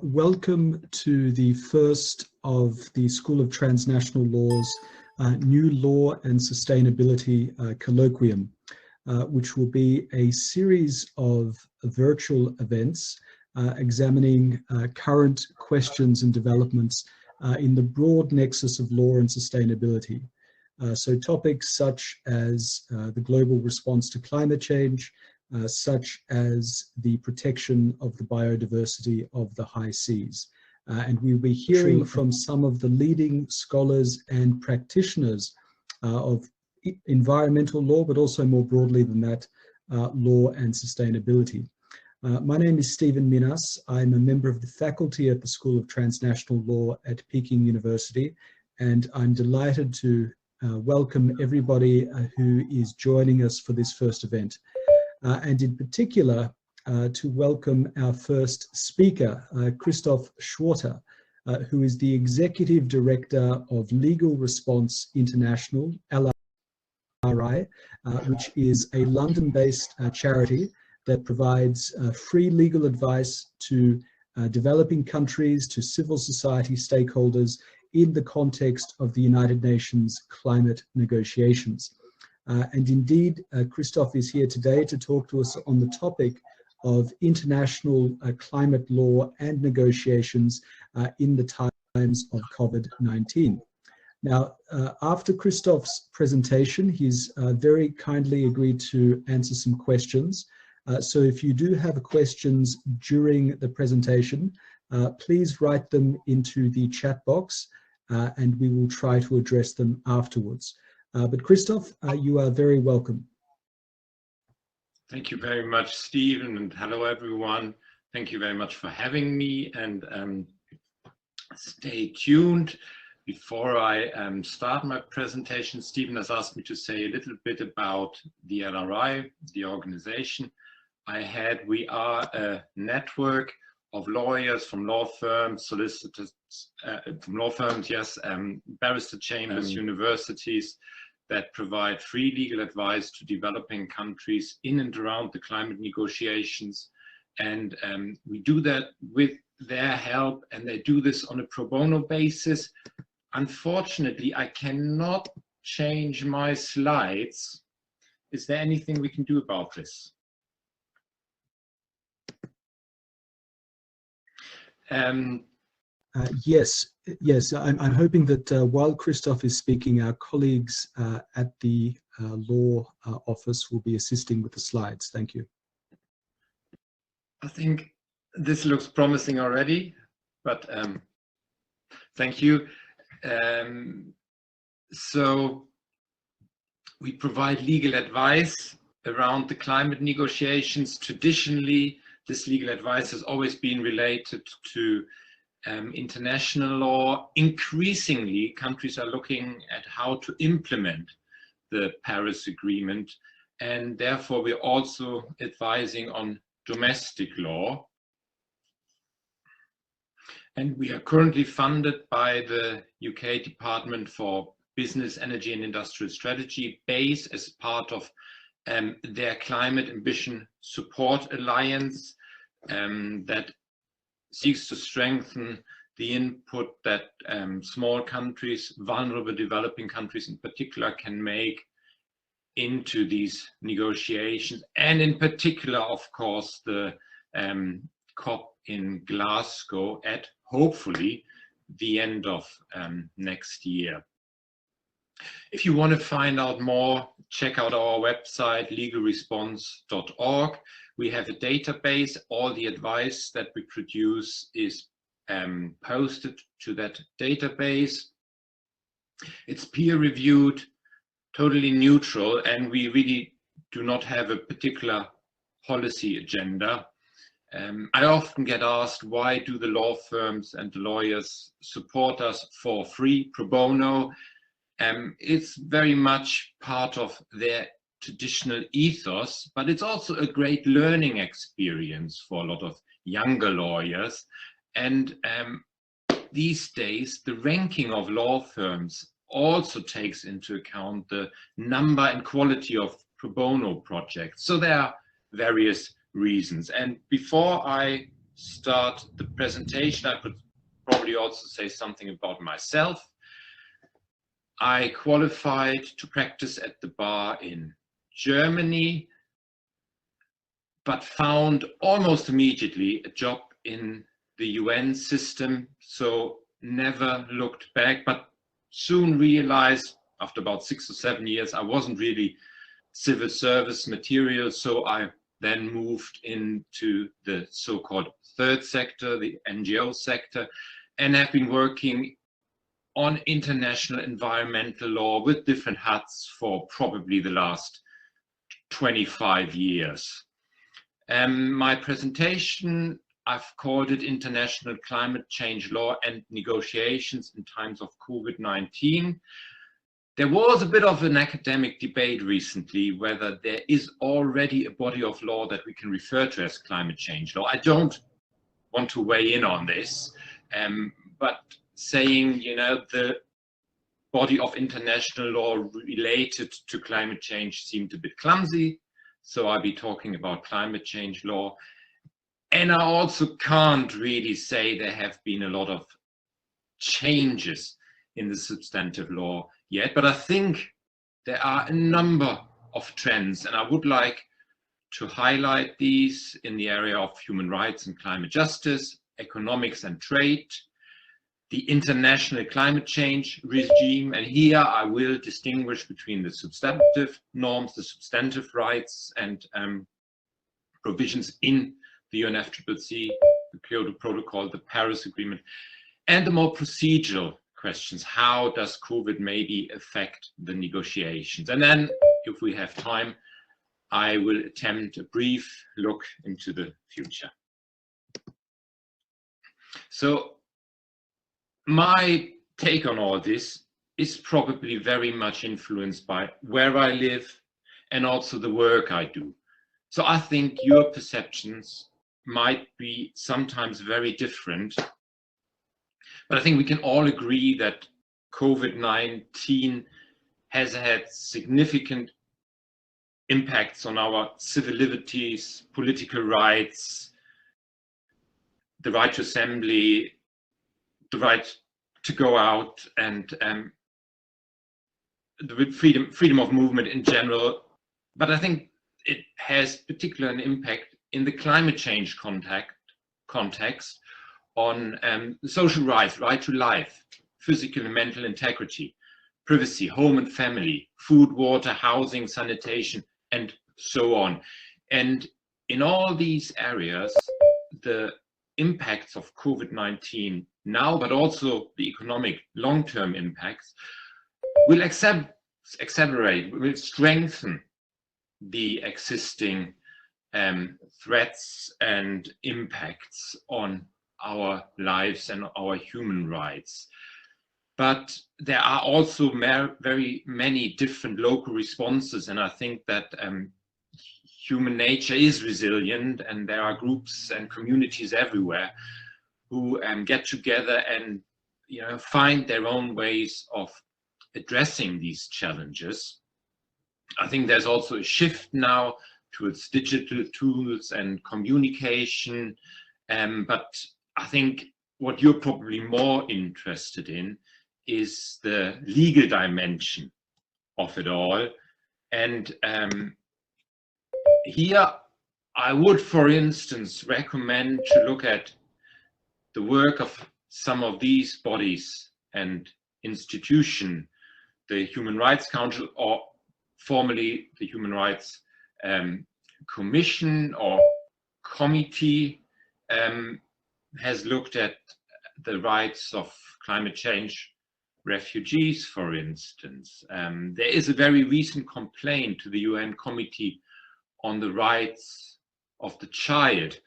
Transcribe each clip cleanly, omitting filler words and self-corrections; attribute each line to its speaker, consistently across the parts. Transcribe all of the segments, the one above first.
Speaker 1: Welcome to the first of the School of Transnational Law's New Law and Sustainability Colloquium, which will be a series of virtual events examining current questions and developments in the broad nexus of law and sustainability. So topics such as the global response to climate change, such as the protection of the biodiversity of the high seas. And we'll be hearing from some of the leading scholars and practitioners of environmental law, but also more broadly than that, law and sustainability. My name is Stephen Minas. I'm a member of the faculty at the School of Transnational Law at Peking University, and I'm delighted to welcome everybody who is joining us for this first event. And in particular, to welcome our first speaker, Christoph Schwarter, who is the Executive Director of Legal Response International, LRI, which is a London-based charity that provides free legal advice to developing countries, to civil society stakeholders in the context of the United Nations climate negotiations. And indeed, Christoph is here today to talk to us on the topic of international climate law and negotiations in the times of COVID-19. Now, after Christoph's presentation, he's very kindly agreed to answer some questions. So if you do have questions during the presentation, please write them into the chat box and we will try to address them afterwards. But Christoph, you are very welcome.
Speaker 2: Thank you very much, Stephen, and hello everyone. Thank you very much for having me, and stay tuned. Before I start my presentation, Stephen has asked me to say a little bit about the LRI, the organization we are a network of lawyers from law firms, solicitors from law firms, yes, barrister chambers, universities, that provide free legal advice to developing countries in and around the climate negotiations. And we do that with their help, and they do this on a pro bono basis. Unfortunately, I cannot change my slides. Is there anything we can do about this?
Speaker 1: Yes, I'm hoping that while Christoph is speaking, our colleagues at the law office will be assisting with the slides. Thank you.
Speaker 2: I think this looks promising already, but thank you. So we provide legal advice around the climate negotiations. Traditionally, this legal advice has always been related to international law. Increasingly, countries are looking at how to implement the Paris Agreement, and therefore we're also advising on domestic law. And we are currently funded by the UK Department for Business, Energy and Industrial Strategy, BASE, as part of their Climate Ambition Support Alliance that seeks to strengthen the input that small countries, vulnerable developing countries in particular, can make into these negotiations. And in particular, of course, the COP in Glasgow at hopefully the end of next year. If you want to find out more, check out our website, legalresponse.org. We have a database. All the advice that we produce is posted to that database. It's peer-reviewed, totally neutral, and we really do not have a particular policy agenda. I often get asked, why do the law firms and the lawyers support us for free, pro bono? It's very much part of their traditional ethos, but it's also a great learning experience for a lot of younger lawyers. And these days, the ranking of law firms also takes into account the number and quality of pro bono projects. So there are various reasons. And before I start the presentation, I could probably also say something about myself. I qualified to practice at the bar in Germany, but found almost immediately a job in the UN system, so never looked back, but soon realized after about 6 or 7 years I wasn't really civil service material, so I then moved into the so-called third sector, the NGO sector, and have been working on international environmental law with different hats for probably the last 25 years. My presentation, I've called it International Climate Change Law and Negotiations in Times of COVID-19. There was a bit of an academic debate recently whether there is already a body of law that we can refer to as climate change law. I don't want to weigh in on this, but saying, you know, the body of international law related to climate change seemed a bit clumsy. So I'll be talking about climate change law. And I also can't really say there have been a lot of changes in the substantive law yet, but I think there are a number of trends, and I would like to highlight these in the area of human rights and climate justice, economics and trade, the international climate change regime, and here I will distinguish between the substantive norms, the substantive rights and provisions in the UNFCCC, the Kyoto Protocol, the Paris Agreement, and the more procedural questions. How does COVID maybe affect the negotiations? And then, if we have time, I will attempt a brief look into the future. So, my take on all this is probably very much influenced by where I live and also the work I do. So I think your perceptions might be sometimes very different, but I think we can all agree that COVID-19 has had significant impacts on our civil liberties, political rights, the right to assembly, the right to go out, and the freedom of movement in general. But I think it has particular impact in the climate change context on social rights, right to life, physical and mental integrity, privacy, home and family, food, water, housing, sanitation, and so on. And in all these areas, the impacts of COVID-19 now, but also the economic long-term impacts, will accelerate, will strengthen the existing threats and impacts on our lives and our human rights. But there are also very many different local responses, and I think that human nature is resilient, and there are groups and communities everywhere who get together and, you know, find their own ways of addressing these challenges. I think there's also a shift now towards digital tools and communication, but I think what you're probably more interested in is the legal dimension of it all. And here I would, for instance, recommend to look at the work of some of these bodies and institutions, the Human Rights Council, or formerly the Human Rights Commission or Committee, has looked at the rights of climate change refugees, for instance. There is a very recent complaint to the UN Committee on the Rights of the Child.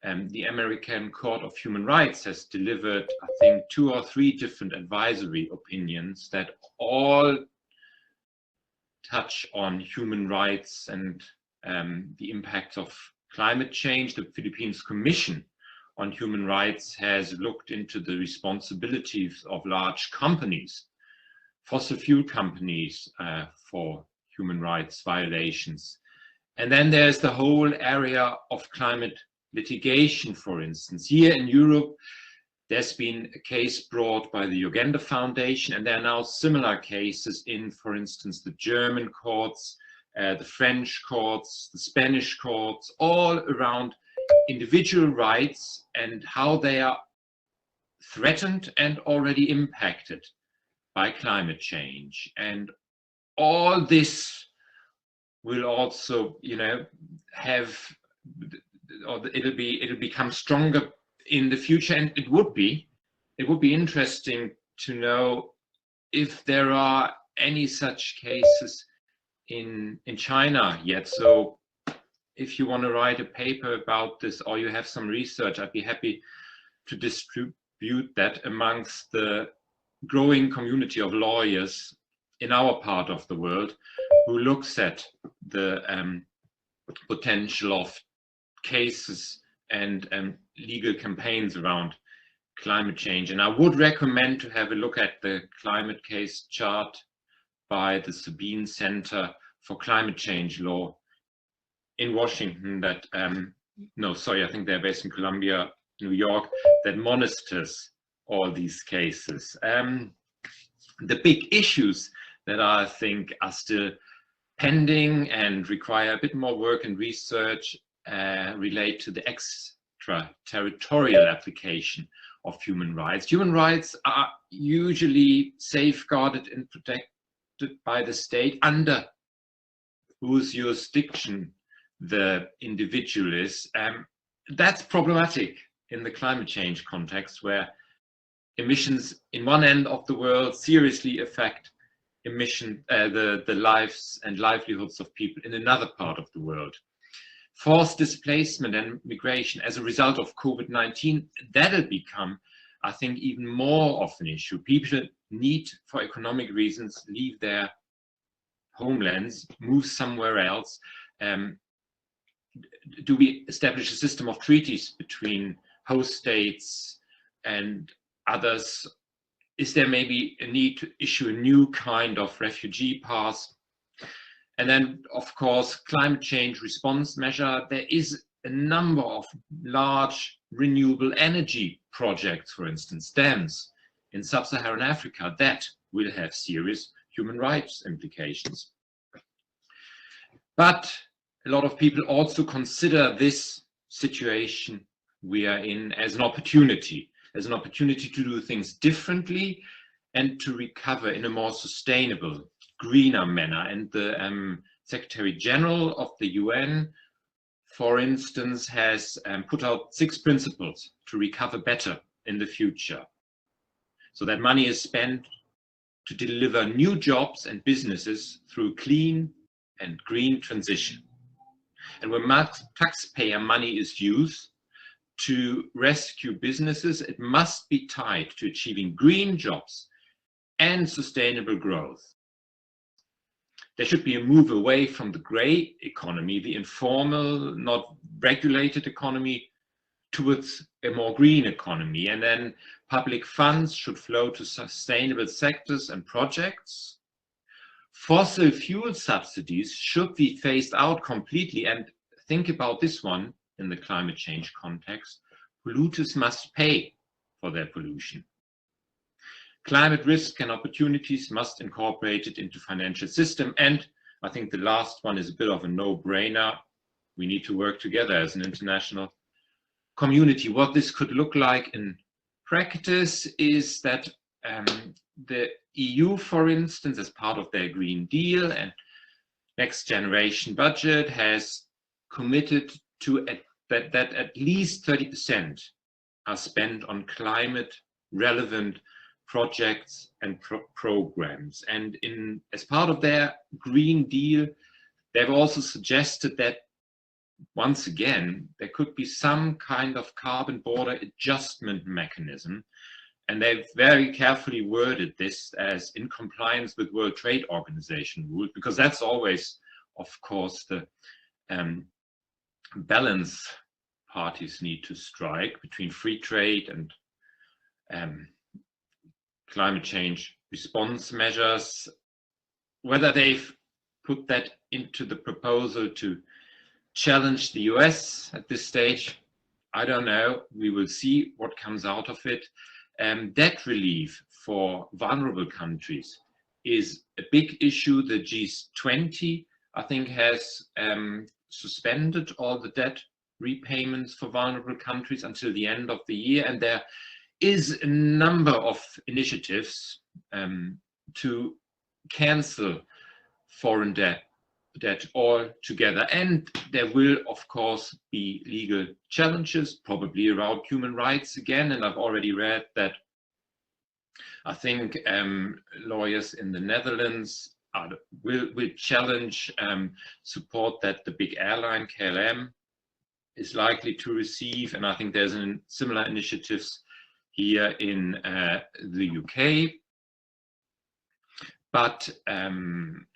Speaker 2: The American Court of Human Rights has delivered, I think, 2 or 3 different advisory opinions that all touch on human rights and the impact of climate change. The Philippines Commission on Human Rights has looked into the responsibilities of large companies, fossil fuel companies, for human rights violations. And then there's the whole area of climate litigation, for instance. Here in Europe, there's been a case brought by the Uganda Foundation, and there are now similar cases in, for instance, the German courts, the French courts, the Spanish courts, all around individual rights and how they are threatened and already impacted by climate change. And all this will also, you know, have, or it'll become stronger in the future. And it would be interesting to know if there are any such cases in China yet. So if you want to write a paper about this, or you have some research, I'd be happy to distribute that amongst the growing community of lawyers in our part of the world who looks at the potential of cases and legal campaigns around climate change. And I would recommend to have a look at the climate case chart by the Sabine Center for Climate Change Law in Washington that, no, sorry, I think they're based in Columbia, New York, that monitors all these cases. The big issues that I think are still pending and require a bit more work and research relate to the extraterritorial application of human rights. Human rights are usually safeguarded and protected by the state under whose jurisdiction the individual is. That's problematic in the climate change context, where emissions in one end of the world seriously affect the lives and livelihoods of people in another part of the world. Forced displacement and migration as a result of COVID-19, that'll become, I think, even more of an issue. People need, for economic reasons, leave their homelands, move somewhere else. Do we establish a system of treaties between host states and others? Is there maybe a need to issue a new kind of refugee pass? And then, of course, climate change response measure. There is a number of large renewable energy projects, for instance, dams in sub-Saharan Africa, that will have serious human rights implications. But a lot of people also consider this situation we are in as an opportunity to do things differently and to recover in a more sustainable, greener manner. And the Secretary General of the UN, for instance, has put out 6 principles to recover better in the future. So that money is spent to deliver new jobs and businesses through clean and green transition. And when taxpayer money is used to rescue businesses, it must be tied to achieving green jobs and sustainable growth. There should be a move away from the grey economy, the informal, not regulated economy, towards a more green economy. And then public funds should flow to sustainable sectors and projects. Fossil fuel subsidies should be phased out completely. And think about this one in the climate change context. Polluters must pay for their pollution. Climate risk and opportunities must incorporate it into financial system. And I think the last one is a bit of a no-brainer. We need to work together as an international community. What this could look like in practice is that the EU, for instance, as part of their Green Deal and Next Generation budget, has committed to that at least 30% are spent on climate relevant projects and programs. And as part of their Green Deal, they've also suggested that once again, there could be some kind of carbon border adjustment mechanism. And they've very carefully worded this as in compliance with World Trade Organization rules, because that's always, of course, the balance parties need to strike between free trade and climate change response measures. Whether they've put that into the proposal to challenge the US at this stage, I don't know, we will see what comes out of it. Debt relief for vulnerable countries is a big issue. The G20, I think, has suspended all the debt repayments for vulnerable countries until the end of the year, and there is a number of initiatives to cancel foreign debt altogether. And there will, of course, be legal challenges, probably around human rights again. And I've already read that I think lawyers in the Netherlands will challenge support that the big airline KLM is likely to receive. And I think there's similar initiatives here in the UK. But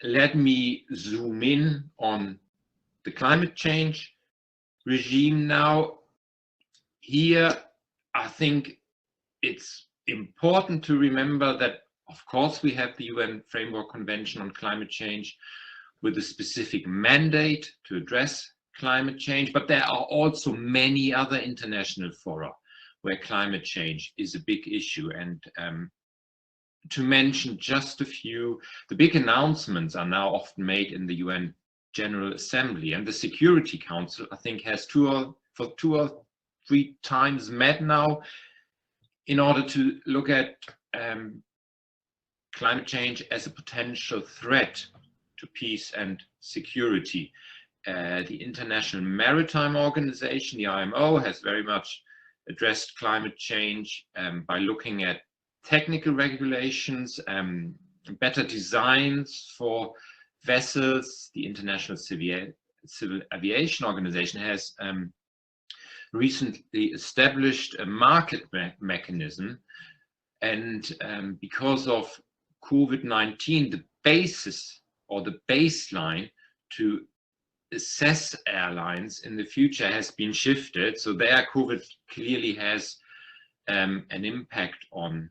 Speaker 2: let me zoom in on the climate change regime now. Here, I think it's important to remember that, of course, we have the UN Framework Convention on Climate Change with a specific mandate to address climate change, but there are also many other international fora where climate change is a big issue. And to mention just a few, the big announcements are now often made in the UN General Assembly, and the Security Council, I think, has two or three times met now in order to look at climate change as a potential threat to peace and security. The International Maritime Organization, the IMO, has very much addressed climate change by looking at technical regulations, better designs for vessels. The International Civil Aviation Organization has recently established a market mechanism, and because of COVID-19, the basis or the baseline to assess airlines in the future has been shifted. So there, COVID clearly has an impact on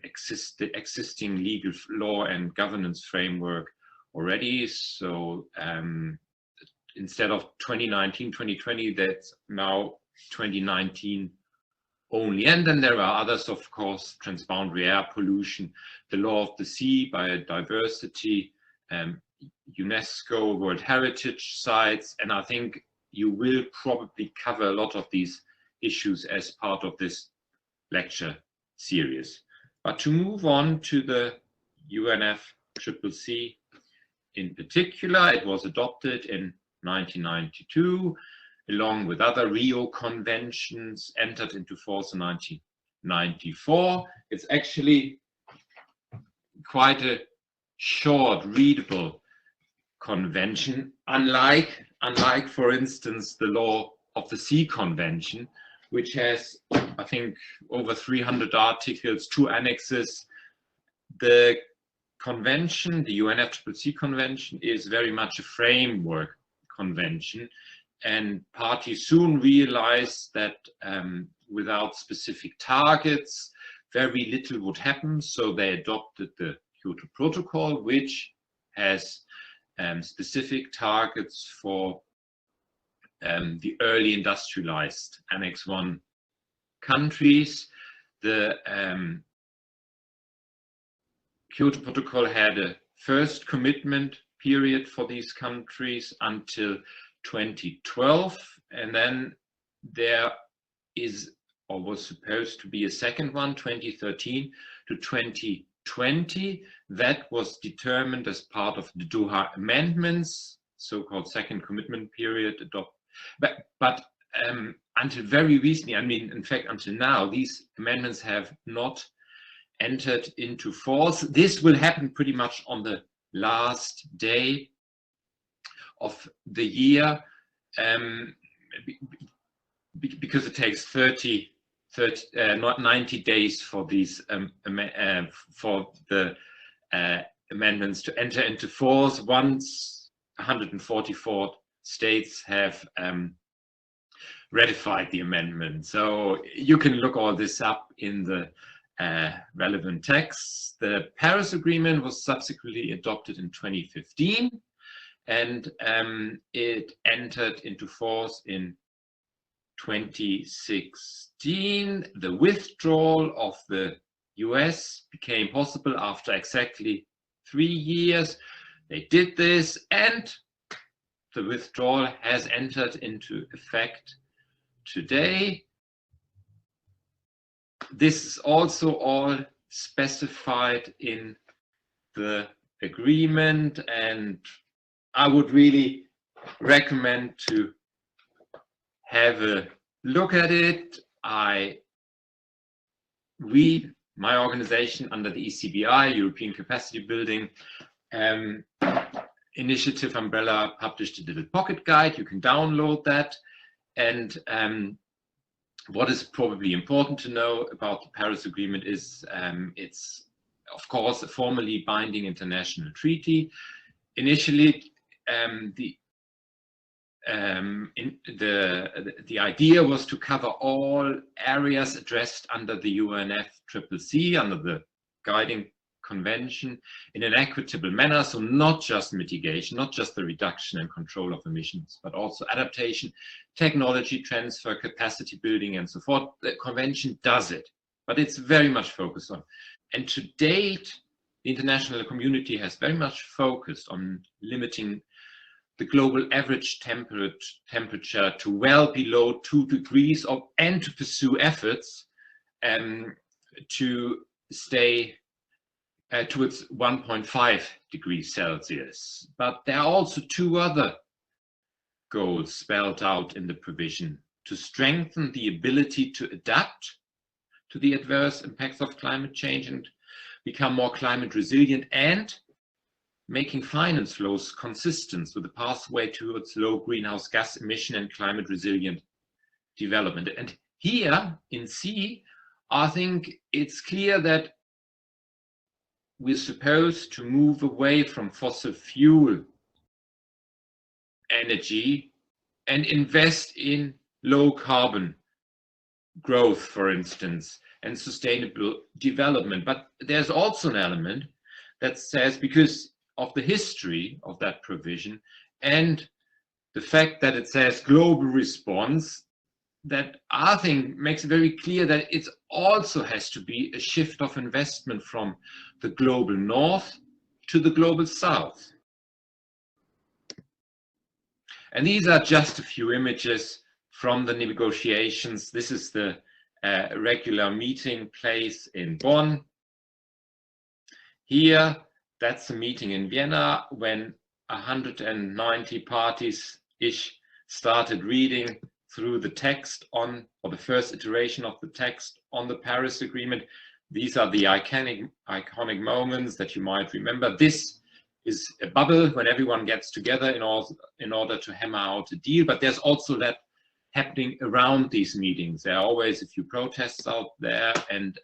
Speaker 2: existing legal law and governance framework already. So instead of 2019, 2020, that's now 2019 only. And then there are others, of course: transboundary air pollution, the law of the sea, biodiversity, UNESCO World Heritage Sites. And I think you will probably cover a lot of these issues as part of this lecture series. But to move on to the UNFCCC in particular, it was adopted in 1992, along with other Rio conventions, entered into force in 1994. It's actually quite a short, readable convention, unlike, for instance, the Law of the Sea Convention, which has, I think, over 300 articles, 2 annexes. The convention, the UNFCCC convention, is very much a framework convention, and parties soon realized that without specific targets, very little would happen. So they adopted the Kyoto Protocol, which has specific targets for the early industrialized Annex I countries. The Kyoto Protocol had a first commitment period for these countries until 2012, and then there is, or was supposed to be, a second one, 2013 to 2020. That was determined as part of the Doha amendments, so-called second commitment period adopted. But until very recently, I mean, in fact, until now, these amendments have not entered into force. This will happen pretty much on the last day of the year, because it takes 90 days for these for the amendments to enter into force. Once 144 states have ratified the amendment. So you can look all this up in the relevant texts. The Paris Agreement was subsequently adopted in 2015, and it entered into force in 2016, the withdrawal of the US became possible after exactly 3 years. They did this, and the withdrawal has entered into effect today. This is also all specified in the agreement, and I would really recommend to have a look at it. We, my organization, under the ECBI, European Capacity Building Initiative umbrella, published a little pocket guide. You can download that. And what is probably important to know about the Paris Agreement is it's, of course, a formally binding international treaty. Initially, the idea was to cover all areas addressed under the UNFCCC, under the guiding convention, in an equitable manner. So not just mitigation, not just the reduction and control of emissions, but also adaptation, technology transfer, capacity building, and so forth. The convention does it, but it's very much focused on. And to date, the international community has very much focused on limiting the global average temperature to well below 2 degrees, and to pursue efforts to stay towards 1.5 degrees Celsius. But there are also 2 other goals spelled out in the provision: to strengthen the ability to adapt to the adverse impacts of climate change and become more climate resilient, and making finance flows consistent with the pathway towards low greenhouse gas emission and climate resilient development. And here in C, I think it's clear that we're supposed to move away from fossil fuel energy and invest in low carbon growth, for instance, and sustainable development. But there's also an element that says, because of the history of that provision and the fact that it says global response, that I think makes it very clear that it also has to be a shift of investment from the global north to the global south. And these are just a few images from the negotiations. This is the regular meeting place in Bonn. Here, that's a meeting in Vienna when 190 parties-ish started reading through the text on, or the first iteration of the text on the Paris Agreement. These are the iconic moments that you might remember. This is a bubble when everyone gets together in order to hammer out a deal, but there's also that happening around these meetings. There are always a few protests out there, and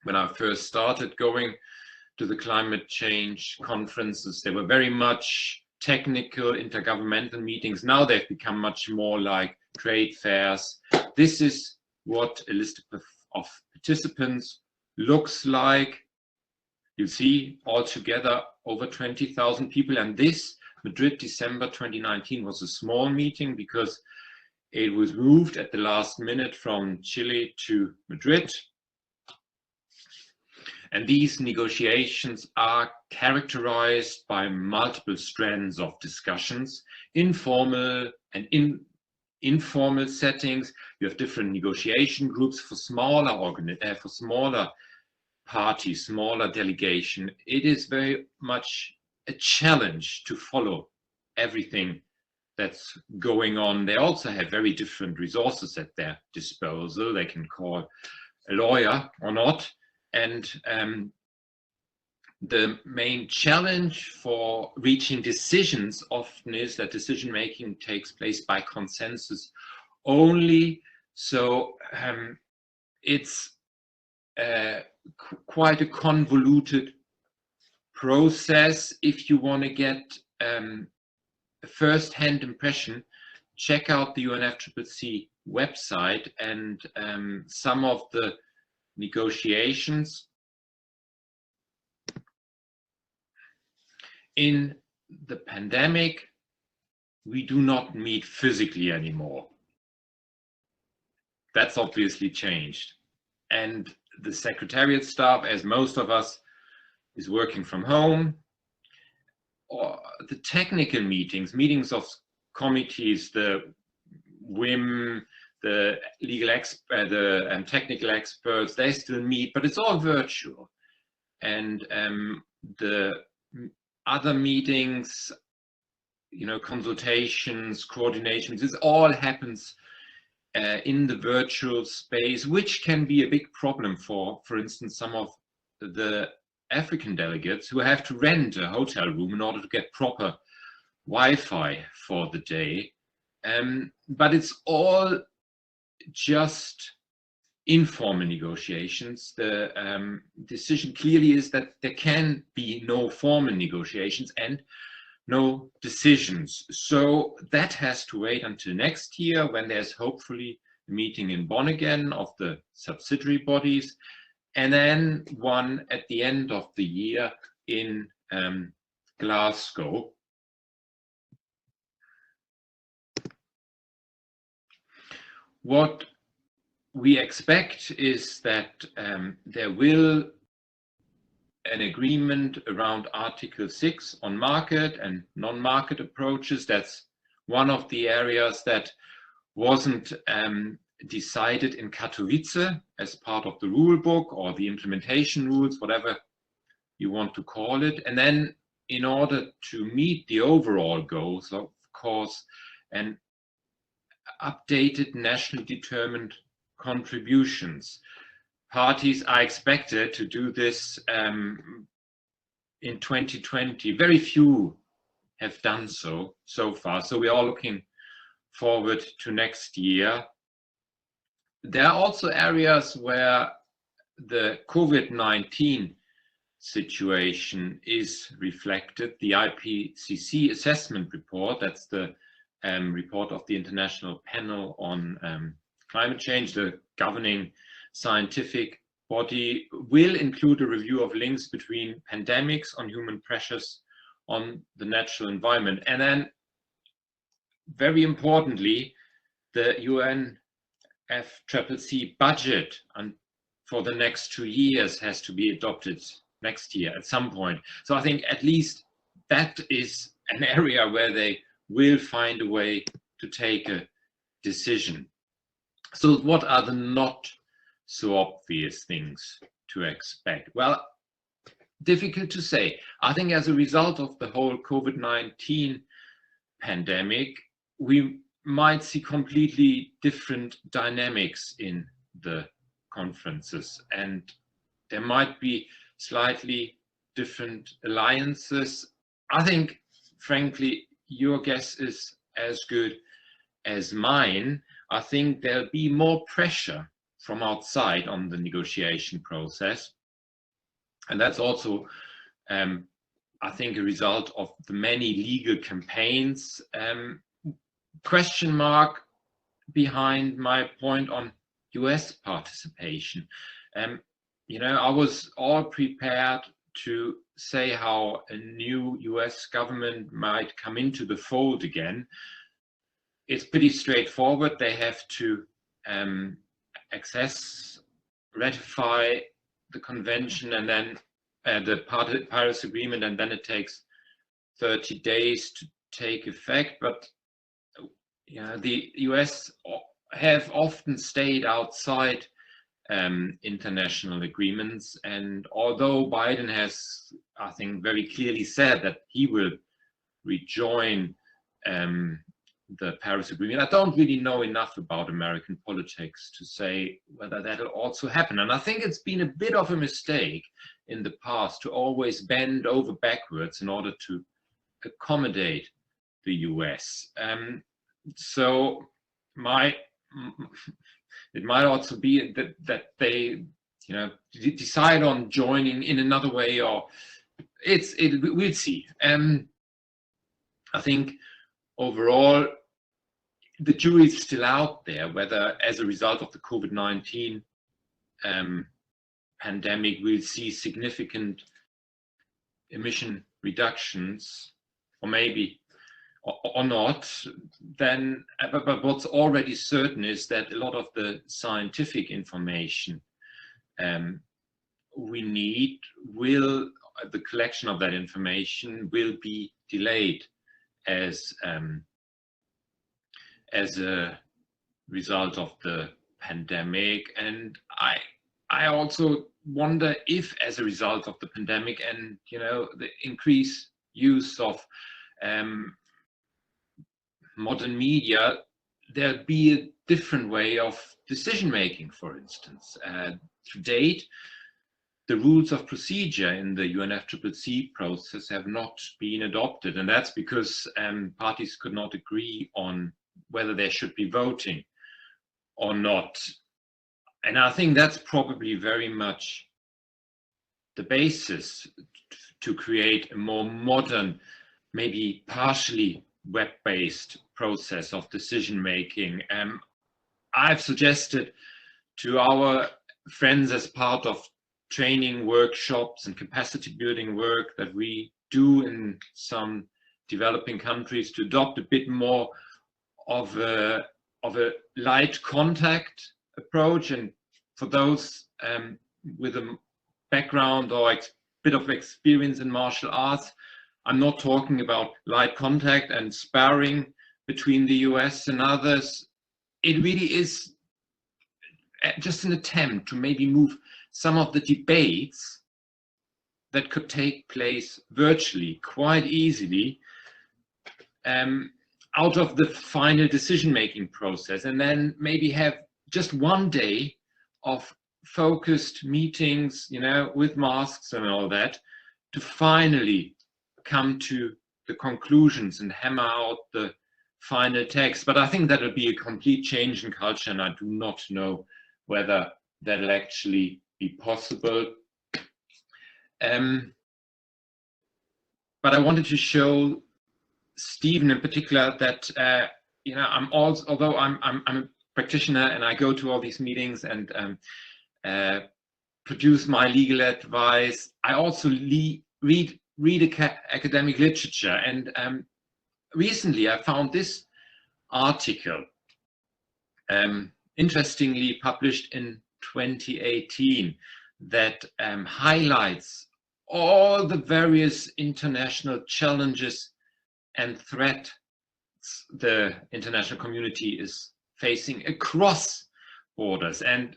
Speaker 2: when I first started going to the climate change conferences, they were very much technical intergovernmental meetings. Now they've become much more like trade fairs. This is what a list of participants looks like. You see altogether over 20,000 people, and this Madrid December 2019 was a small meeting because it was moved at the last minute from Chile to Madrid. And these negotiations are characterized by multiple strands of discussions, informal and informal settings. You have different negotiation groups for smaller parties, smaller delegation. It is very much a challenge to follow everything that's going on. They also have very different resources at their disposal. They can call a lawyer or not. And the main challenge for reaching decisions often is that decision making takes place by consensus only. So it's quite a convoluted process. If you want to get a first-hand impression, check out the UNFCCC website and some of the negotiations. In the pandemic, we do not meet physically anymore. that's obviously changed. And the secretariat staff, as most of us, is working from home. Or the technical meetings of committees, the WIM, the legal expert, the technical experts, they still meet, but it's all virtual. And the other meetings, you know, consultations, coordinations, this all happens in the virtual space, which can be a big problem for instance, some of the African delegates who have to rent a hotel room in order to get proper Wi-Fi for the day. But it's all just informal negotiations. The decision clearly is that there can be no formal negotiations and no decisions. So that has to wait until next year, when there's hopefully a meeting in Bonn again of the subsidiary bodies, and then one at the end of the year in Glasgow. What we expect is that there will an agreement around Article 6 on market and non-market approaches. That's one of the areas that wasn't decided in Katowice as part of the rule book or the implementation rules, whatever you want to call it. And then in order to meet the overall goals, of course, an updated nationally determined contributions. Parties are expected to do this in 2020. Very few have done so far. So we are looking forward to next year. There are also areas where the COVID-19 situation is reflected. The IPCC assessment report, that's the report of the International Panel on Climate Change, the governing scientific body, will include a review of links between pandemics on human pressures on the natural environment. And then, very importantly, the UNFCCC budget for the next 2 years has to be adopted next year at some point. So I think at least that is an area where they will find a way to take a decision. So what are the not so obvious things to expect? Well, difficult to say. I think as a result of the whole COVID-19 pandemic, we might see completely different dynamics in the conferences, and there might be slightly different alliances. I think, frankly, your guess is as good as mine. I think there'll be more pressure from outside on the negotiation process. And that's also, I think, a result of the many legal campaigns. Question mark behind my point on US participation. You know, I was all prepared to say how a new US government might come into the fold again. It's pretty straightforward. They have to ratify the convention, and then the Paris Agreement, and then it takes 30 days to take effect. But you know, the US have often stayed outside international agreements, and although Biden has, I think, very clearly said that he will rejoin the Paris Agreement, I don't really know enough about American politics to say whether that'll also happen. And I think it's been a bit of a mistake in the past to always bend over backwards in order to accommodate the US. So it might also be that they, you know, decide on joining in another way, or we'll see. I think overall, the jury is still out there whether, as a result of the COVID-19 pandemic, we'll see significant emission reductions, or maybe or not, then, but what's already certain is that a lot of the scientific information we need the collection of that information will be delayed as a result of the pandemic. And I also wonder if, as a result of the pandemic and the increased use of modern media, there'll be a different way of decision making. For instance, to date, the rules of procedure in the UNFCCC process have not been adopted, and that's because parties could not agree on whether there should be voting or not. And I think that's probably very much the basis to create a more modern, maybe partially web-based process of decision-making. I've suggested to our friends, as part of training workshops and capacity building work that we do in some developing countries, to adopt a bit more of a light contact approach. And for those with a background or a bit of experience in martial arts, I'm not talking about light contact and sparring between the US and others. It really is just an attempt to maybe move some of the debates that could take place virtually quite easily out of the final decision-making process, and then maybe have just one day of focused meetings, with masks and all that, to finally come to the conclusions and hammer out the final text. But I think that will be a complete change in culture, and I do not know whether that'll actually be possible. But I wanted to show Stephen in particular that I'm also, although I'm a practitioner and I go to all these meetings and produce my legal advice, I also read academic literature. And recently I found this article, interestingly published in 2018, that highlights all the various international challenges and threats the international community is facing across borders. And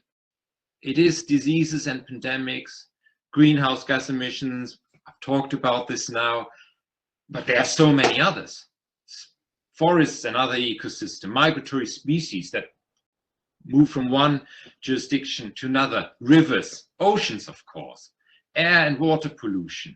Speaker 2: it is diseases and pandemics, greenhouse gas emissions. I've talked about this now, but there are so many others. Forests and other ecosystems, migratory species that move from one jurisdiction to another, rivers, oceans, of course, air and water pollution.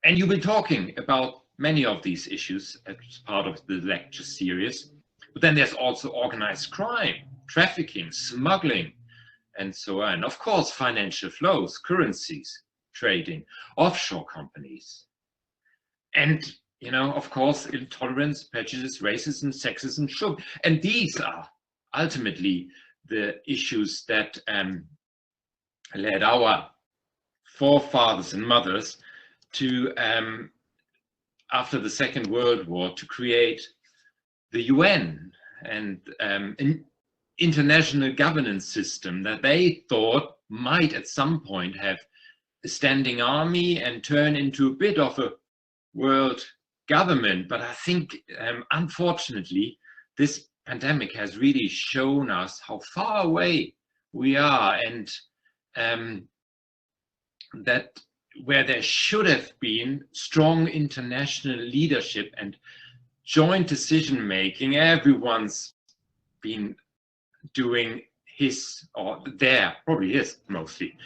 Speaker 2: And you'll be talking about many of these issues as part of the lecture series. But then there's also organized crime, trafficking, smuggling, and so on. Of course, financial flows, currencies, trading, offshore companies. And, of course, intolerance, prejudice, racism, sexism, sugar. And these are ultimately the issues that led our forefathers and mothers to, after the Second World War, to create the UN and an international governance system that they thought might at some point have a standing army and turn into a bit of a world government. But I think, unfortunately, this pandemic has really shown us how far away we are, and that where there should have been strong international leadership and joint decision making, everyone's been doing his or their, probably his mostly,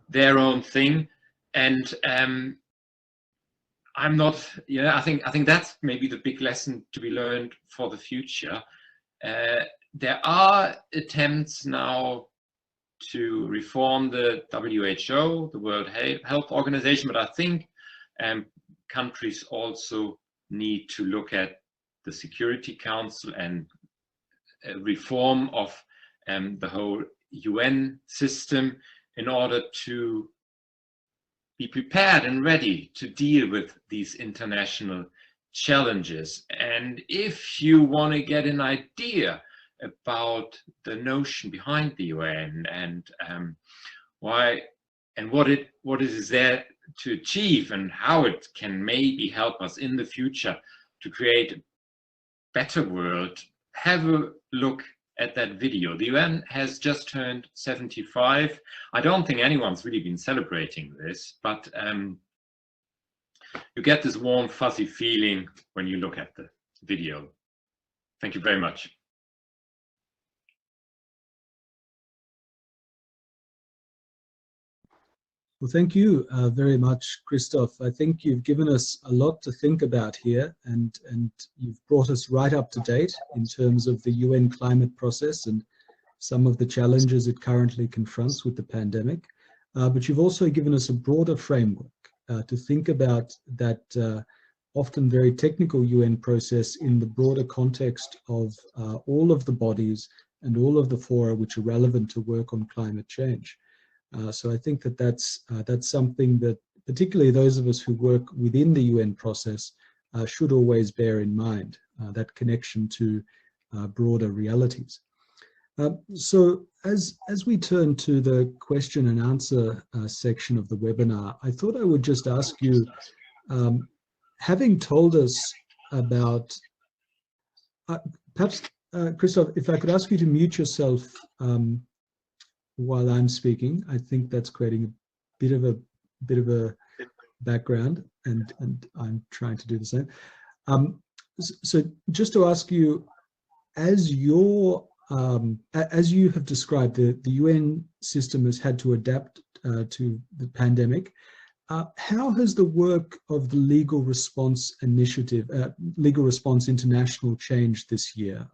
Speaker 2: their own thing. And I'm not, I think that's maybe the big lesson to be learned for the future. There are attempts now to reform the WHO, the World Health Organization, but I think countries also need to look at the Security Council and reform of the whole UN system in order to be prepared and ready to deal with these international challenges. And if you want to get an idea about the notion behind the UN and why and what it is there to achieve and how it can maybe help us in the future to create a better world, have a look at that video. The UN has just turned 75. I don't think anyone's really been celebrating this, but you get this warm, fuzzy feeling when you look at the video. Thank you very much.
Speaker 1: Well, thank you very much, Christoph. I think you've given us a lot to think about here, and you've brought us right up to date in terms of the UN climate process and some of the challenges it currently confronts with the pandemic. But you've also given us a broader framework to think about that often very technical UN process in the broader context of all of the bodies and all of the fora which are relevant to work on climate change. So I think that that's something that particularly those of us who work within the UN process should always bear in mind, that connection to broader realities. So as we turn to the question and answer section of the webinar, I thought I would just ask you, having told us about, perhaps, Christoph, if I could ask you to mute yourself while I'm speaking. I think that's creating a bit of a background, and I'm trying to do the same. So just to ask you, as you have described, the UN system has had to adapt to the pandemic. How has the work of the Legal Response Initiative, Legal Response International, changed this year?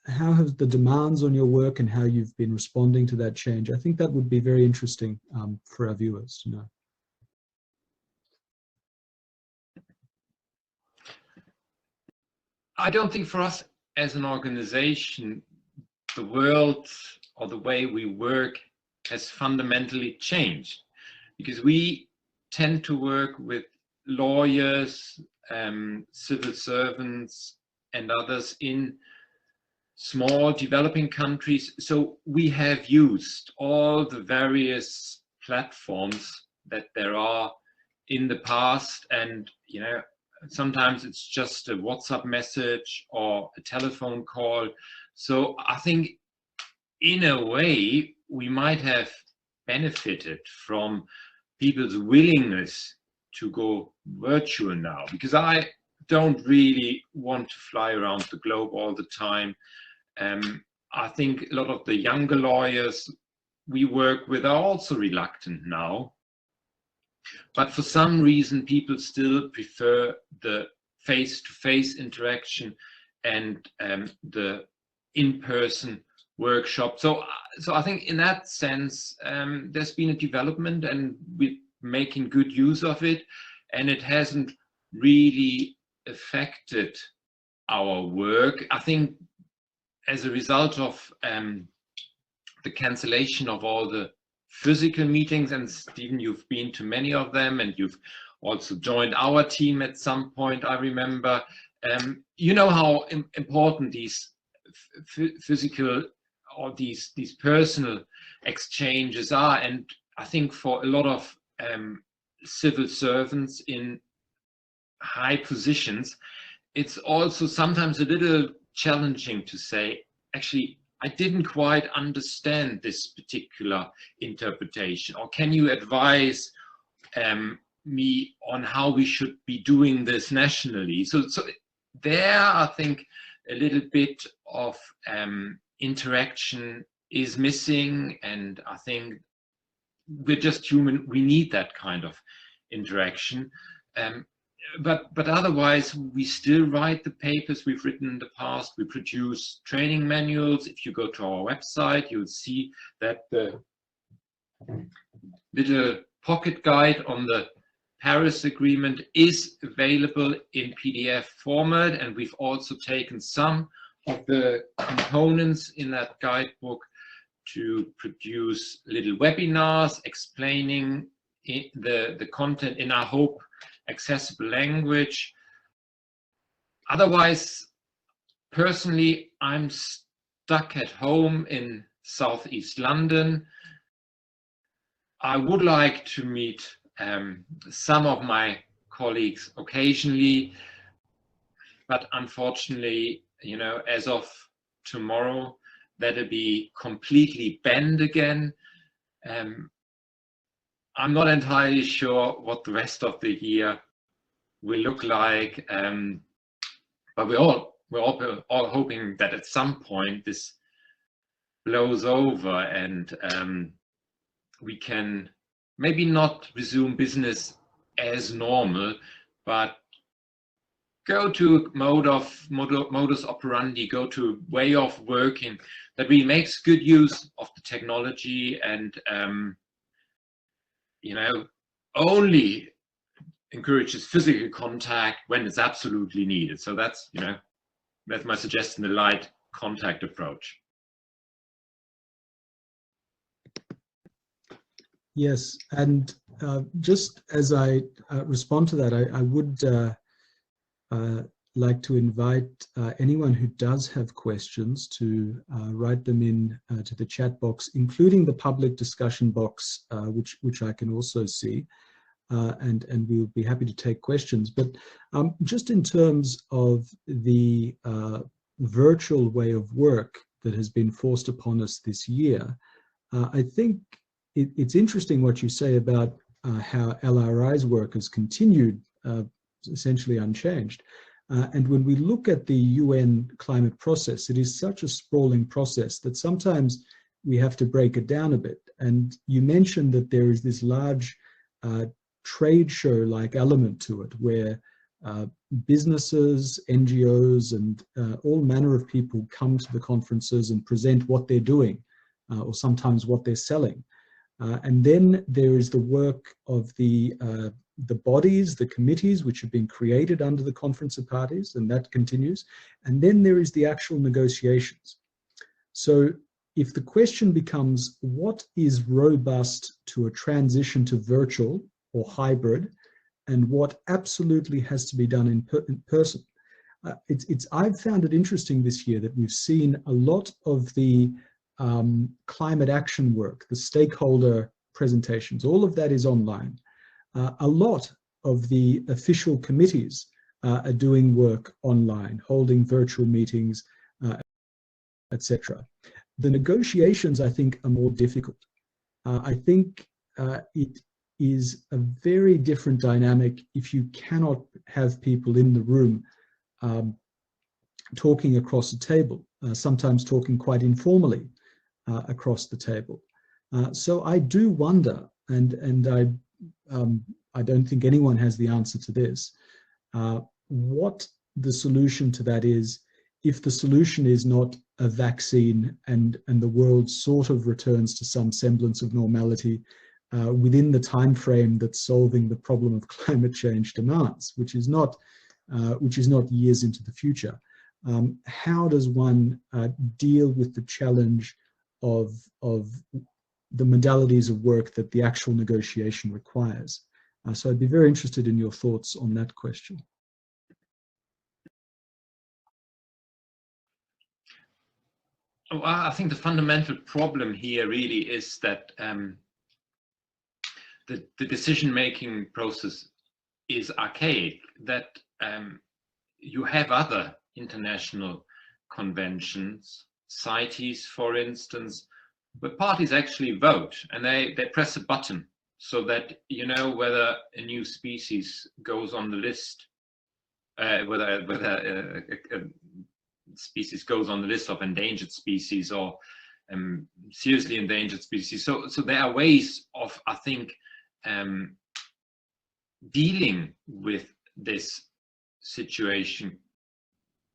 Speaker 1: How have the demands on your work and how you've been responding to that change? I think that would be very interesting for our viewers to know.
Speaker 2: I don't think for us as an organization, the world or the way we work has fundamentally changed, because we tend to work with lawyers, civil servants and others in small developing countries. So we have used all the various platforms that there are in the past, and sometimes it's just a WhatsApp message or a telephone call. So I think in a way we might have benefited from people's willingness to go virtual now, because I don't really want to fly around the globe all the time. I think a lot of the younger lawyers we work with are also reluctant now, but for some reason people still prefer the face-to-face interaction and the in-person workshop. So I think in that sense there's been a development and we're making good use of it, and it hasn't really affected our work. I think as a result of the cancellation of all the physical meetings, and Stephen, you've been to many of them and you've also joined our team at some point, I remember. You know how important these physical or these personal exchanges are, and I think for a lot of civil servants in high positions, it's also sometimes a little challenging to say, actually, I didn't quite understand this particular interpretation, or can you advise me on how we should be doing this nationally? So there, I think a little bit of interaction is missing, and I think we're just human. We need that kind of interaction. But otherwise, we still write the papers we've written in the past. We produce training manuals. If you go to our website, you'll see that the little pocket guide on the Paris Agreement is available in PDF format, and we've also taken some of the components in that guidebook to produce little webinars explaining the content, in our hope accessible language. Otherwise, personally, I'm stuck at home in Southeast London. I would like to meet some of my colleagues occasionally, but unfortunately, you know, as of tomorrow, that'll be completely banned again. I'm not entirely sure what the rest of the year will look like, but we're all hoping that at some point this blows over and we can maybe not resume business as normal, but go to modus operandi, go to way of working that really makes good use of the technology and you know, only encourages physical contact when it's absolutely needed. So that's, you know, that's my suggestion, the light contact approach.
Speaker 1: Yes, and just as I respond to that, I would like to invite anyone who does have questions to write them in to the chat box, including the public discussion box, which I can also see, and we'll be happy to take questions. But just in terms of the virtual way of work that has been forced upon us this year, I think it's interesting what you say about how LRI's work has continued essentially unchanged. And when we look at the UN climate process, it is such a sprawling process that sometimes we have to break it down a bit. And you mentioned that there is this large trade show-like element to it, where businesses, NGOs, and all manner of people come to the conferences and present what they're doing, or sometimes what they're selling. And then there is the work of the bodies, the committees, which have been created under the conference of parties, and that continues. And then there is the actual negotiations. So if the question becomes, what is robust to a transition to virtual or hybrid, and what absolutely has to be done in person? I've found it interesting this year that we've seen a lot of the climate action work, the stakeholder presentations, all of that is online. A lot of the official committees are doing work online, holding virtual meetings, etc. The negotiations, I think, are more difficult. I think it is a very different dynamic if you cannot have people in the room talking across a table, sometimes talking quite informally across the table. So I do wonder, and I don't think anyone has the answer to this, what the solution to that is, if the solution is not a vaccine and the world sort of returns to some semblance of normality within the time frame that solving the problem of climate change demands, which is not years into the future. How does one deal with the challenge of the modalities of work that the actual negotiation requires? So I'd be very interested in your thoughts on that question.
Speaker 2: Well, I think the fundamental problem here really is that the decision-making process is archaic, that you have other international conventions, CITES, for instance, where parties actually vote and they press a button so that you know whether a new species goes on the list, whether a species goes on the list of endangered species or seriously endangered species. So there are ways of, I think, dealing with this situation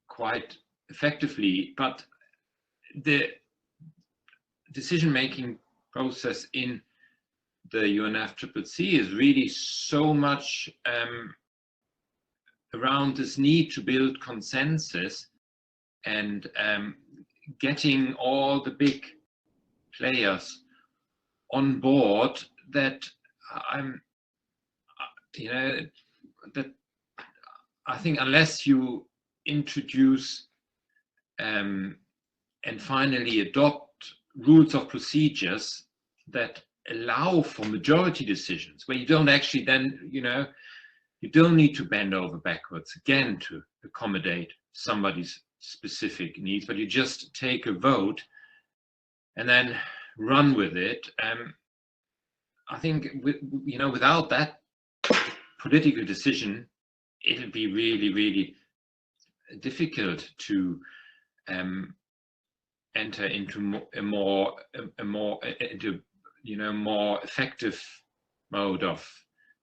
Speaker 2: quite effectively, but the decision-making process in the UNFCCC is really so much around this need to build consensus and getting all the big players on board, that I think unless you introduce and finally adopt rules of procedures that allow for majority decisions, where you don't actually then, you don't need to bend over backwards again to accommodate somebody's specific needs, but you just take a vote and then run with it. I think without that political decision, it'll be really, really difficult to enter into a more effective mode of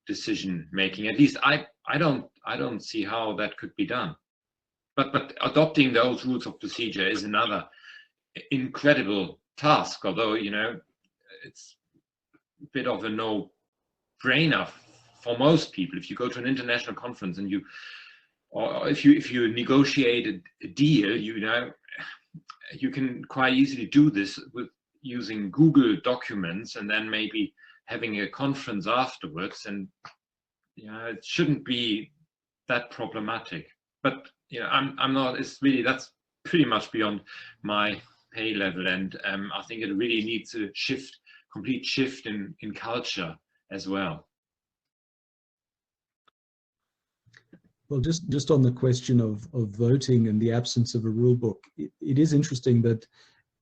Speaker 2: decision making. At least I don't see how that could be done. But adopting those rules of procedure is another incredible task, although it's a bit of a no-brainer for most people. If you go to an international conference and if you negotiate a deal, you can quite easily do this with using Google documents and then maybe having a conference afterwards, and it shouldn't be that problematic. But I'm not. It's really, that's pretty much beyond my pay level, and I think it really needs a complete shift in culture as well.
Speaker 1: Well, just on the question of voting and the absence of a rule book, it is interesting that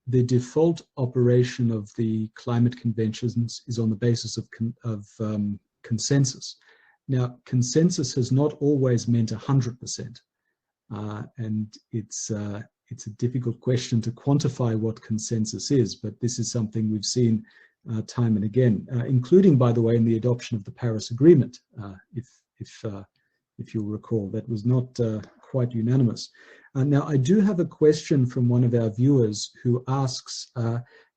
Speaker 1: the default operation of the climate conventions is on the basis of consensus. Now, consensus has not always meant 100%, and it's a difficult question to quantify what consensus is, but this is something we've seen time and again, including, by the way, in the adoption of the Paris Agreement, if you'll recall. That was not quite unanimous. Now, I do have a question from one of our viewers who asks,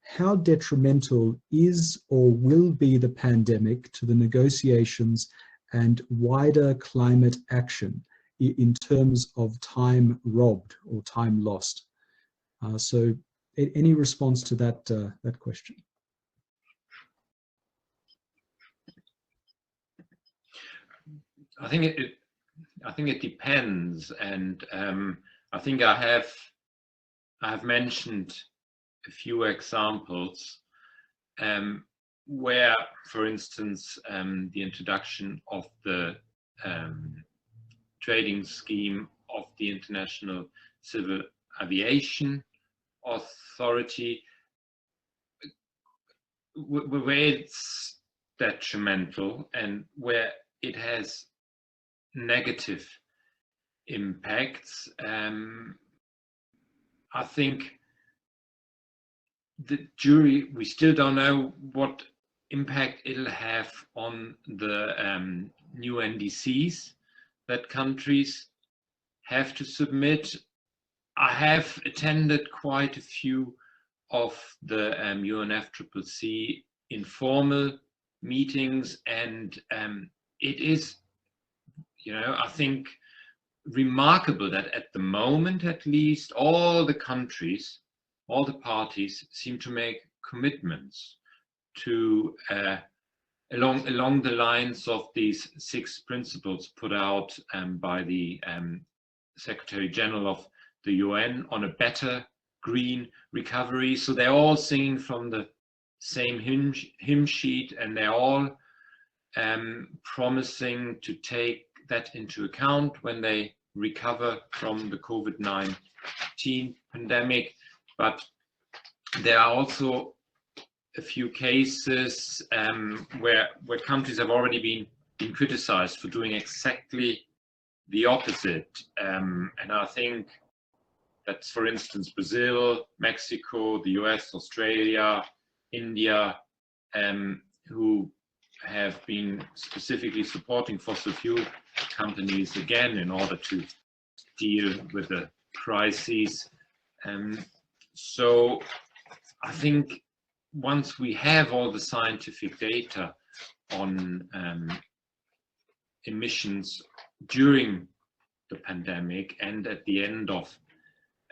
Speaker 1: how detrimental is or will be the pandemic to the negotiations and wider climate action in terms of time robbed or time lost? So any response to that question?
Speaker 2: I think it depends, and I think I have mentioned a few examples where, for instance, the introduction of the trading scheme of the International Civil Aviation Authority, where it's detrimental and where it has negative impacts. I think the jury, we still don't know what impact it'll have on the new NDCs that countries have to submit. I have attended quite a few of the UNFCCC informal meetings, and it is, I think, remarkable that at the moment, at least, all the countries, all the parties seem to make commitments to along the lines of these 6 principles put out by the Secretary General of the UN on a better green recovery. So they're all singing from the same hymn sheet, and they're all promising to take that into account when they recover from the COVID-19 pandemic. But there are also a few cases where countries have already been criticized for doing exactly the opposite. And I think that's, for instance, Brazil, Mexico, the US, Australia, India, who have been specifically supporting fossil fuel companies again in order to deal with the crises. So I think once we have all the scientific data on emissions during the pandemic and at the end of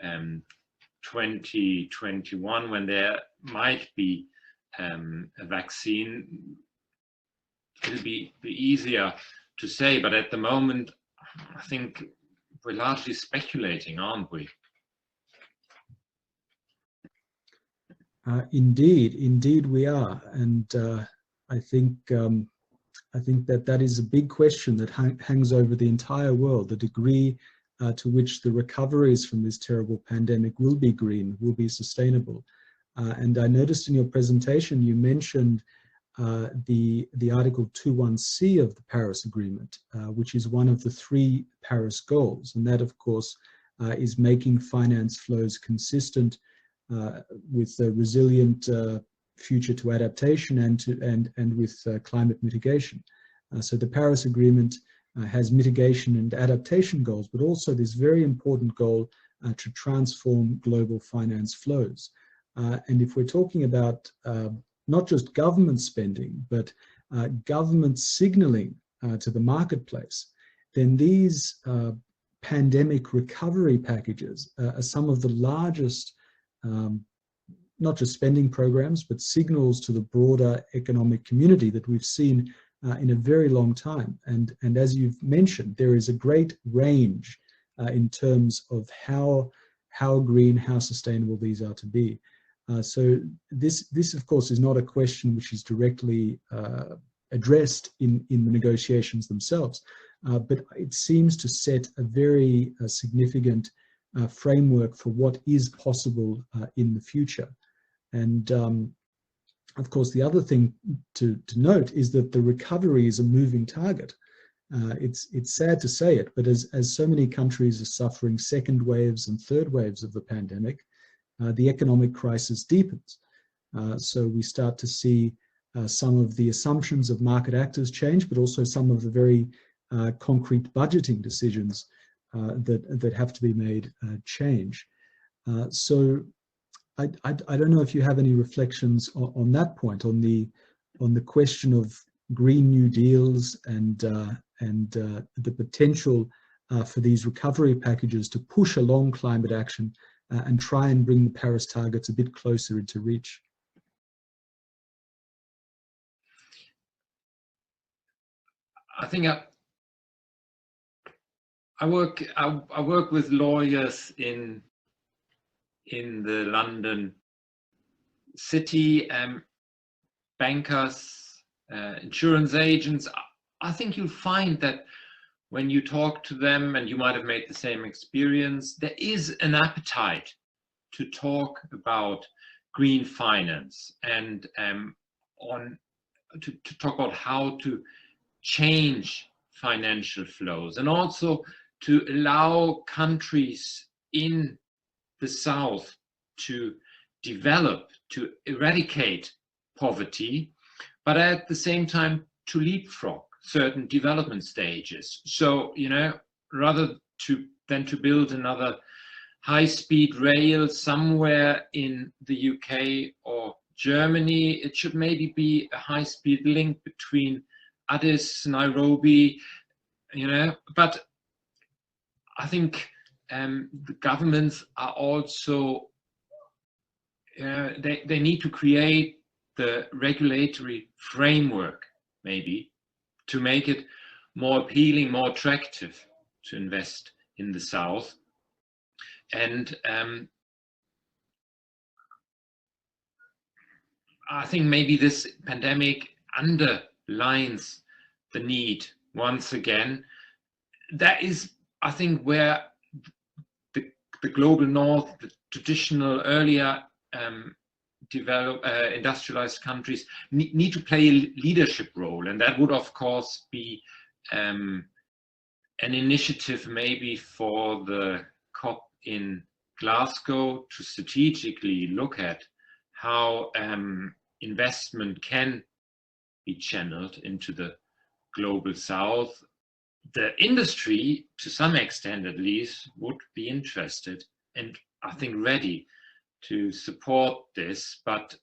Speaker 2: 2021, when there might be a vaccine, it'll be easier to say, but at the moment, I think we're largely speculating, aren't we?
Speaker 1: Indeed we are, and I think that is a big question that hangs over the entire world, the degree to which the recoveries from this terrible pandemic will be green, will be sustainable. And I noticed in your presentation you mentioned the Article 21C of the Paris Agreement, which is one of the 3 Paris goals, and that of course is making finance flows consistent with a resilient future to adaptation and with climate mitigation. So the Paris Agreement has mitigation and adaptation goals, but also this very important goal to transform global finance flows. And if we're talking about not just government spending, but government signaling to the marketplace, then these pandemic recovery packages are some of the largest, not just spending programs, but signals to the broader economic community that we've seen in a very long time. And as you've mentioned, there is a great range in terms of how green, how sustainable these are to be. So this of course is not a question which is directly addressed in the negotiations themselves, but it seems to set a very significant framework for what is possible in the future. And of course, the other thing to note is that the recovery is a moving target. It's sad to say it, but as so many countries are suffering second waves and third waves of the pandemic, the economic crisis deepens. So we start to see some of the assumptions of market actors change, but also some of the very concrete budgeting decisions that have to be made change. So I don't know if you have any reflections on that point, on the question of Green New Deals and the potential for these recovery packages to push along climate action and try and bring the Paris targets a bit closer into reach.
Speaker 2: I think I work with lawyers in the London city, bankers, insurance agents. I think you'll find that when you talk to them, and you might have made the same experience, there is an appetite to talk about green finance and to talk about how to change financial flows, and also to allow countries in the South to develop, to eradicate poverty, but at the same time to leapfrog certain development stages. So, you know, rather than to build another high-speed rail somewhere in the UK or Germany, it should maybe be a high-speed link between Addis, Nairobi, you know. But I think the governments are also, they need to create the regulatory framework, maybe, to make it more appealing, more attractive to invest in the South. And I think maybe this pandemic underlines the need once again. That is, I think, where the global North, the traditional earlier industrialized countries need to play a leadership role, and that would of course be an initiative maybe for the COP in Glasgow to strategically look at how investment can be channeled into the global South. The industry, to some extent at least, would be interested and I think ready to support this, but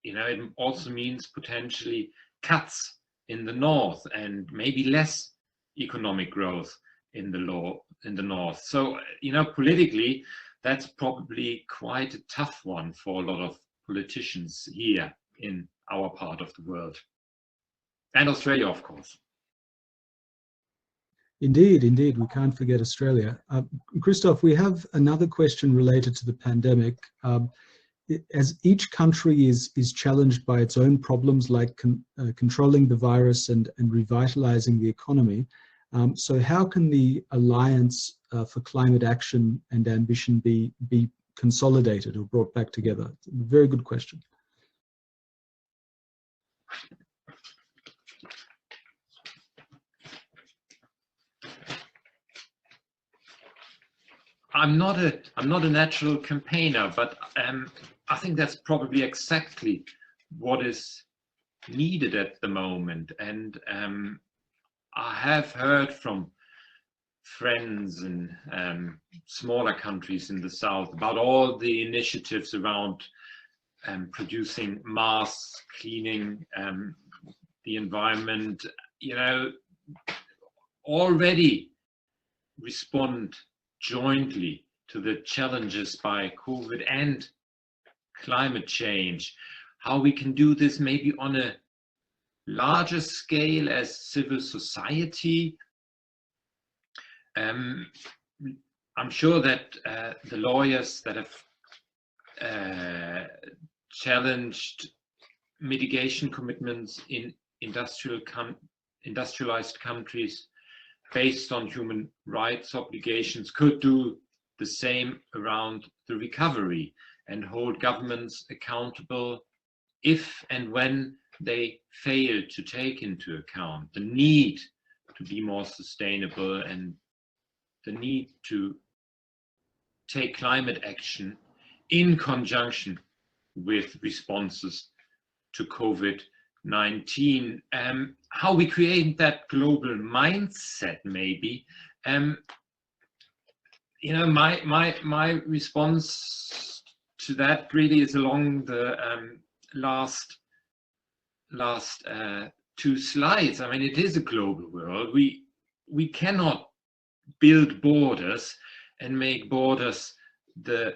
Speaker 2: you know, it also means potentially cuts in the North and maybe less economic growth in the North. So, you know, politically, that's probably quite a tough one for a lot of politicians here in our part of the world, and Australia, of course.
Speaker 1: Indeed, indeed, we can't forget Australia. Christoph, we have another question related to the pandemic. As each country is challenged by its own problems, like controlling the virus and revitalizing the economy, so how can the Alliance for Climate Action and Ambition be consolidated or brought back together? Very good question.
Speaker 2: I'm not a natural campaigner, but I think that's probably exactly what is needed at the moment. And I have heard from friends in smaller countries in the South about all the initiatives around producing masks, cleaning the environment, you know, already respond jointly to the challenges by COVID and climate change. How we can do this maybe on a larger scale as civil society. I'm sure that the lawyers that have challenged mitigation commitments in industrialized countries based on human rights obligations could do the same around the recovery and hold governments accountable if and when they fail to take into account the need to be more sustainable and the need to take climate action in conjunction with responses to COVID-19. How we create that global mindset, maybe. You know, my response to that really is along the last two slides. I mean, it is a global world. We cannot build borders and make borders the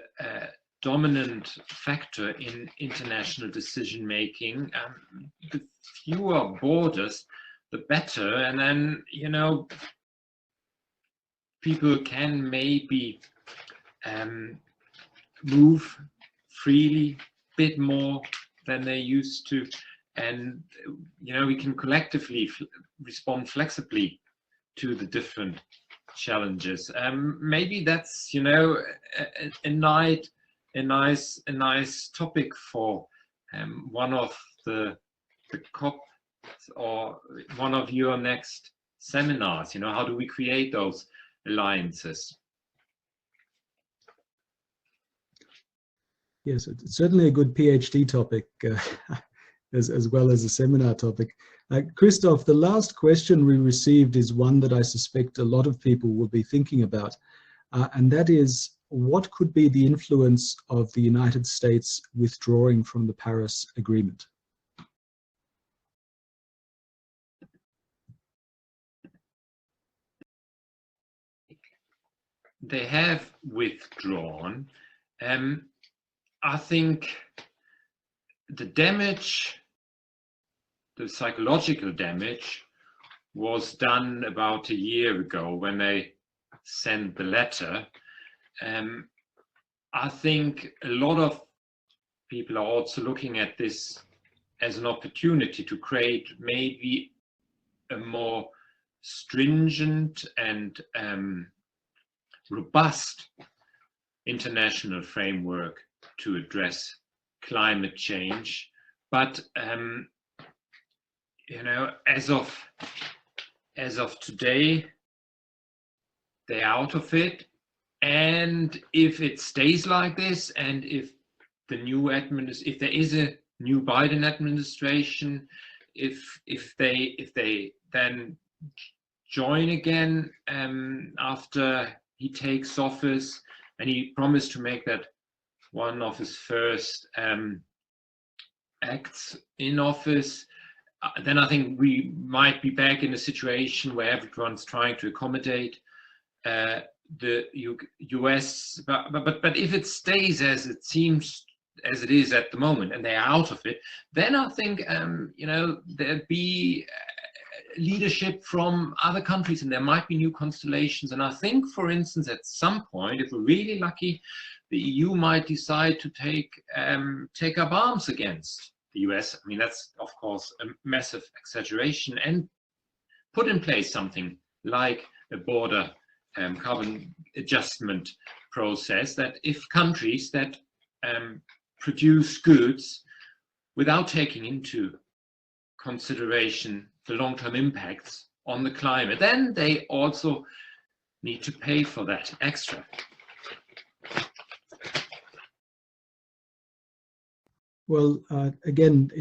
Speaker 2: dominant factor in international decision making. The fewer borders, the better. And then, you know, people can maybe move freely, a bit more than they used to. And, you know, we can collectively respond flexibly to the different challenges. Maybe that's, you know, a nice topic for one of the COP or one of your next seminars. You know, how do we create those alliances?
Speaker 1: Yes, it's certainly a good PhD topic as well as a seminar topic. Christoph, the last question we received is one that I suspect a lot of people will be thinking about, and that is, what could be the influence of the United States withdrawing from the Paris Agreement?
Speaker 2: They have withdrawn. I think the damage, the psychological damage, was done about a year ago when they sent the letter. I think a lot of people are also looking at this as an opportunity to create maybe a more stringent and robust international framework to address climate change. But you know, as of today, they're out of it. And if it stays like this, and if the new if there is a new Biden administration, if they then join again after he takes office, and he promised to make that one of his first acts in office, then I think we might be back in a situation where everyone's trying to accommodate the US, but if it stays as it seems, as it is at the moment, and they're out of it, then I think you know, there'd be leadership from other countries, and there might be new constellations. And I think, for instance, at some point, if we're really lucky, the EU might decide to take up arms against the US. I mean, that's of course a massive exaggeration, and put in place something like a border carbon adjustment process, that if countries that produce goods without taking into consideration the long-term impacts on the climate, then they also need to pay for that extra.
Speaker 1: Well, again,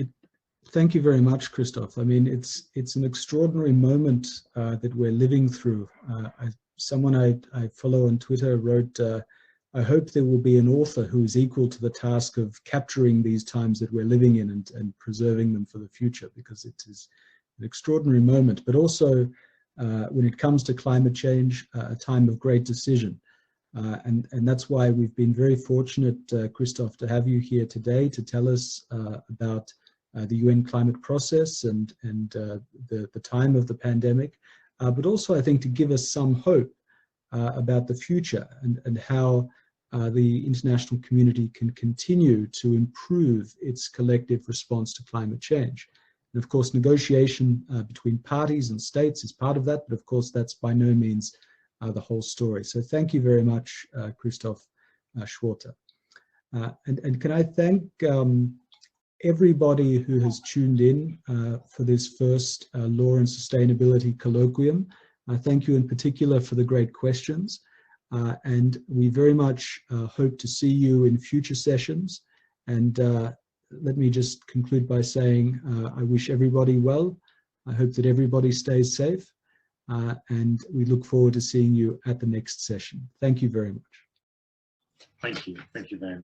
Speaker 1: thank you very much, Christoph. I mean, it's an extraordinary moment that we're living through. Someone I follow on Twitter wrote, I hope there will be an author who is equal to the task of capturing these times that we're living in and preserving them for the future, because it is an extraordinary moment, but also when it comes to climate change, a time of great decision. And that's why we've been very fortunate, Christoph, to have you here today to tell us about the UN climate process and the time of the pandemic, but also I think to give us some hope about the future and how the international community can continue to improve its collective response to climate change. And of course, negotiation between parties and states is part of that, but of course that's by no means the whole story. So thank you very much, Christoph Schwarter. And can I thank everybody who has tuned in for this first Law and Sustainability Colloquium. Thank you in particular for the great questions. And we very much hope to see you in future sessions. And let me just conclude by saying I wish everybody well. I hope that everybody stays safe. And we look forward to seeing you at the next session. Thank you very much.
Speaker 2: Thank you. Thank you very much.